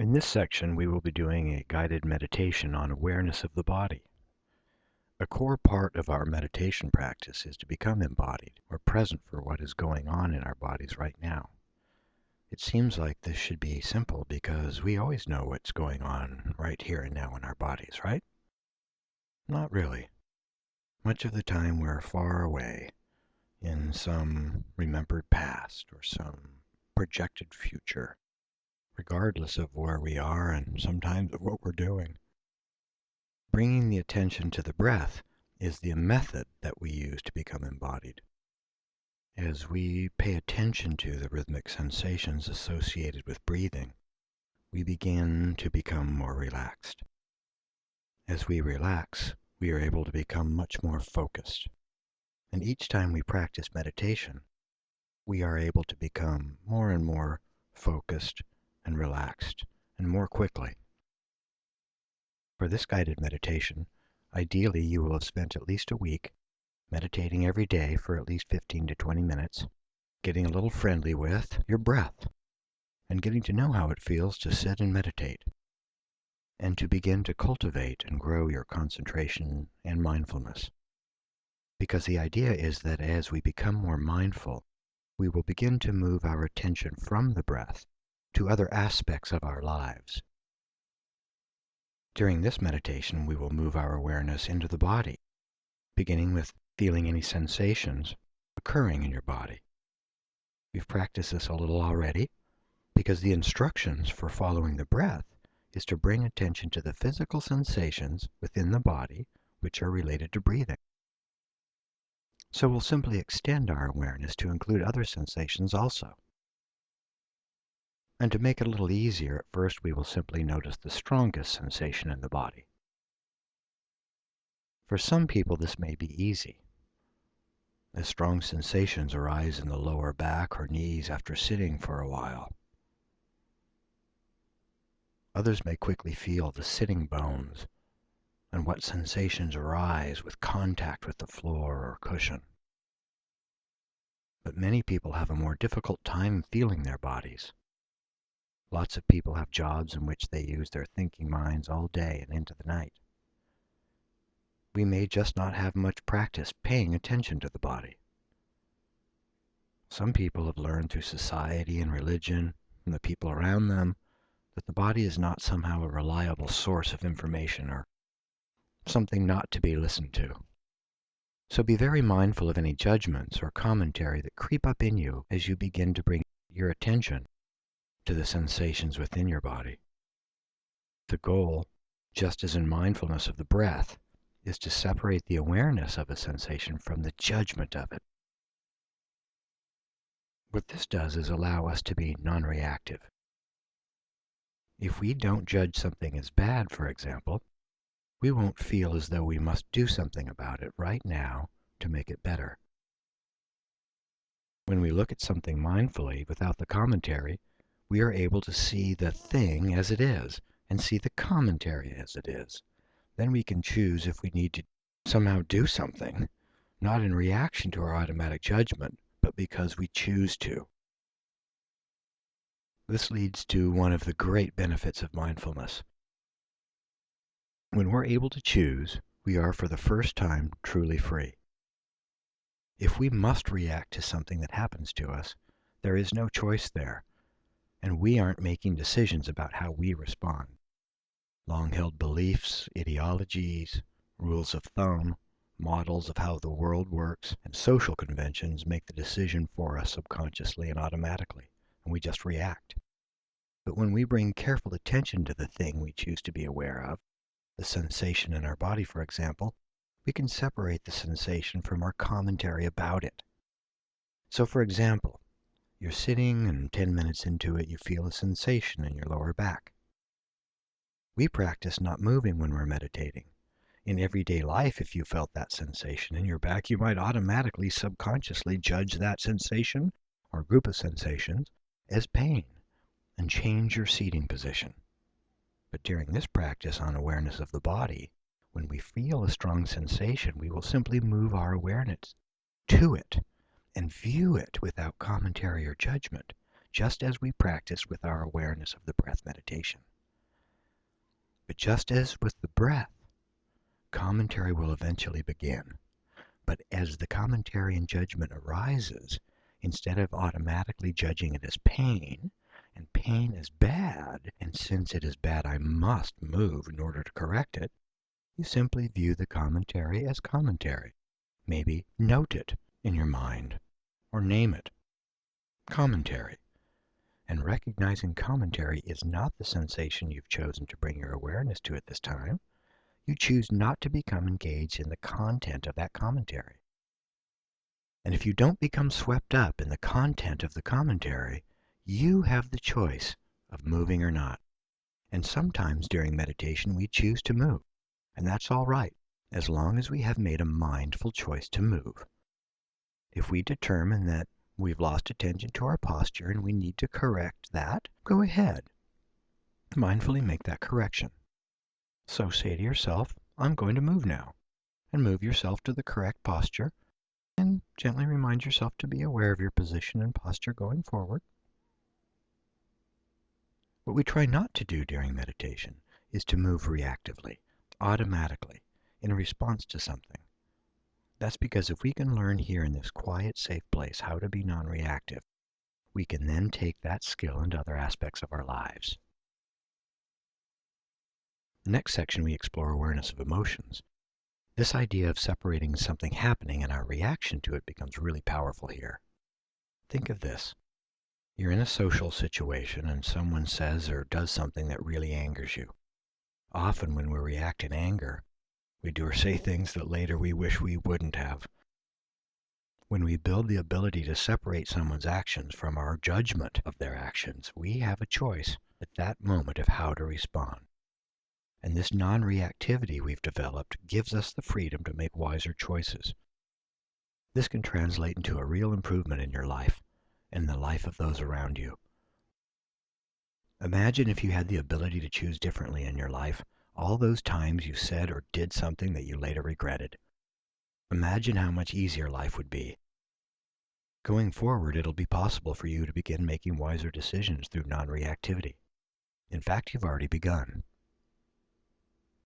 In this section, we will be doing a guided meditation on awareness of the body. A core part of our meditation practice is to become embodied or present for what is going on in our bodies right now. It seems like this should be simple because we always know what's going on right here and now in our bodies, right? Not really. Much of the time we're far away in some remembered past or some projected future, regardless of where we are and sometimes of what we're doing. Bringing the attention to the breath is the method that we use to become embodied. As we pay attention to the rhythmic sensations associated with breathing, we begin to become more relaxed. As we relax, we are able to become much more focused. And each time we practice meditation, we are able to become more and more focused and relaxed, and more quickly. For this guided meditation, ideally you will have spent at least a week meditating every day for at least 15 to 20 minutes, getting a little friendly with your breath, and getting to know how it feels to sit and meditate, and to begin to cultivate and grow your concentration and mindfulness. Because the idea is that as we become more mindful, we will begin to move our attention from the breath to other aspects of our lives. During this meditation, we will move our awareness into the body, beginning with feeling any sensations occurring in your body. We've practiced this a little already because the instructions for following the breath is to bring attention to the physical sensations within the body which are related to breathing. So we'll simply extend our awareness to include other sensations also. And to make it a little easier, at first we will simply notice the strongest sensation in the body. For some people this may be easy, as strong sensations arise in the lower back or knees after sitting for a while. Others may quickly feel the sitting bones and what sensations arise with contact with the floor or cushion. But many people have a more difficult time feeling their bodies. Lots of people have jobs in which they use their thinking minds all day and into the night. We may just not have much practice paying attention to the body. Some people have learned through society and religion and the people around them that the body is not somehow a reliable source of information or something not to be listened to. So be very mindful of any judgments or commentary that creep up in you as you begin to bring your attention to the sensations within your body. The goal, just as in mindfulness of the breath, is to separate the awareness of a sensation from the judgment of it. What this does is allow us to be non-reactive. If we don't judge something as bad, for example, we won't feel as though we must do something about it right now to make it better. When we look at something mindfully without the commentary, we are able to see the thing as it is and see the commentary as it is. Then we can choose if we need to somehow do something, not in reaction to our automatic judgment, but because we choose to. This leads to one of the great benefits of mindfulness. When we're able to choose, we are for the first time truly free. If we must react to something that happens to us, there is no choice there, and we aren't making decisions about how we respond. Long-held beliefs, ideologies, rules of thumb, models of how the world works, and social conventions make the decision for us subconsciously and automatically, and we just react. But when we bring careful attention to the thing we choose to be aware of, the sensation in our body, for example, we can separate the sensation from our commentary about it. So, for example, you're sitting and 10 minutes into it, you feel a sensation in your lower back. We practice not moving when we're meditating. In everyday life, if you felt that sensation in your back, you might automatically, subconsciously judge that sensation or group of sensations as pain and change your seating position. But during this practice on awareness of the body, when we feel a strong sensation, we will simply move our awareness to it and view it without commentary or judgment, just as we practice with our awareness of the breath meditation. But just as with the breath, commentary will eventually begin. But as the commentary and judgment arises, instead of automatically judging it as pain, and pain is bad, and since it is bad I must move in order to correct it, you simply view the commentary as commentary. Maybe note it in your mind, or name it commentary. And recognizing commentary is not the sensation you've chosen to bring your awareness to at this time. You choose not to become engaged in the content of that commentary. And if you don't become swept up in the content of the commentary, you have the choice of moving or not. And sometimes during meditation we choose to move, and that's all right, as long as we have made a mindful choice to move. If we determine that we've lost attention to our posture and we need to correct that, go ahead. Mindfully make that correction. So say to yourself, I'm going to move now, and move yourself to the correct posture, and gently remind yourself to be aware of your position and posture going forward. What we try not to do during meditation is to move reactively, automatically, in response to something. That's because if we can learn here in this quiet, safe place how to be non-reactive, we can then take that skill into other aspects of our lives. Next section we explore awareness of emotions. This idea of separating something happening and our reaction to it becomes really powerful here. Think of this. You're in a social situation and someone says or does something that really angers you. Often when we react in anger, we do or say things that later we wish we wouldn't have. When we build the ability to separate someone's actions from our judgment of their actions, we have a choice at that moment of how to respond. And this non-reactivity we've developed gives us the freedom to make wiser choices. This can translate into a real improvement in your life and the life of those around you. Imagine if you had the ability to choose differently in your life, all those times you said or did something that you later regretted. Imagine how much easier life would be. Going forward, it'll be possible for you to begin making wiser decisions through non-reactivity. In fact, you've already begun.